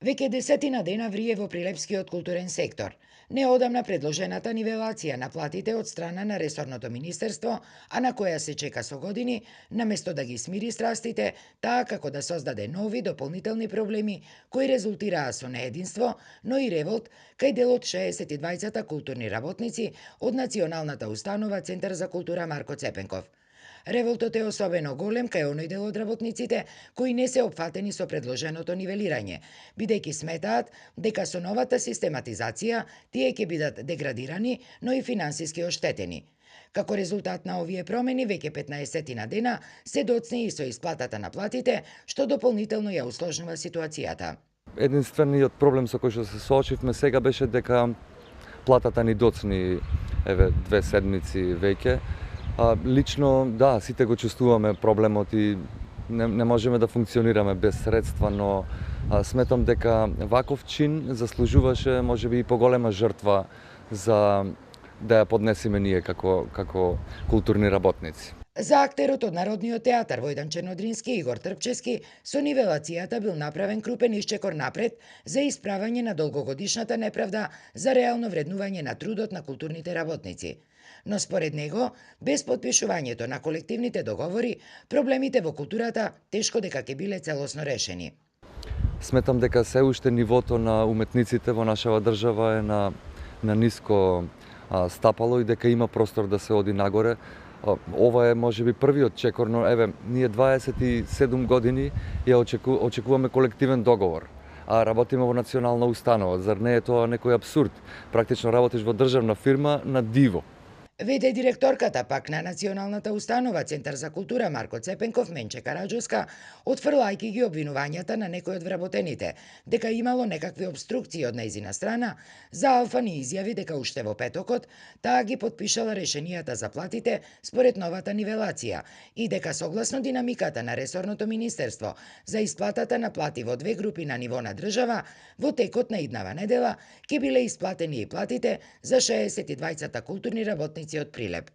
Веќе десетина дена врие во Прилепскиот културен сектор. Неодамна предложената нивелација на платите од страна на ресорното министерство, а на која се чека со години, наместо да ги смири страстите, таа како да создаде нови дополнителни проблеми кои резултираа со неединство, но и револт кај дел од 62 културни работници од Националната установа Центар за култура Марко Цепенков. Револтот е особено голем кај оној дел од работниците кои не се опфатени со предложеното нивелирање, бидејќи сметаат дека со новата систематизација тие ќе бидат деградирани, но и финансиски оштетени. Како резултат на овие промени, веќе 15 на дена се доцни и со исплатата на платите, што дополнително ја усложнува ситуацијата. Единствениот проблем со кој што се соочивме сега беше дека платата ни доцни две седмици веќе. Лично, да, сите го чувствуваме проблемот и не можеме да функционираме без средства, но сметам дека ваков чин заслужуваше можеби и поголема жртва за да ја поднесеме ние како културни работници. За актерот од Народниот театар Војдан Чернодрински и Игор Трпчевски, со нивелацијата бил направен крупен исчекор напред за исправање на долгогодишната неправда за реално вреднување на трудот на културните работници. Но според него, без подпишувањето на колективните договори, проблемите во културата тешко дека ќе биле целосно решени. Сметам дека се уште нивото на уметниците во нашава држава е на ниско стапало и дека има простор да се оди нагоре. Ова е можеби првиот чекор, но ние 27 години ја очекуваме колективен договор, а работиме во национална установа. Зар не е тоа некој абсурд? Практично работиш во државна фирма на диво. Веде директорката пак на Националната установа Центар за култура Марко Цепенков Менче Караџоска, отфрлајќи ги обвинувањата на некои од вработените дека имало некакви обструкции од нејзина страна, за Алфа ни изјави дека уште во петокот таа ги подпишала решенијата за платите според новата нивелација и дека согласно динамиката на ресорното министерство за исплатата на плати во две групи на ниво на држава, во текот на иднава недела ќе биле исплатени и платите за 62 културни работници од Прилеп.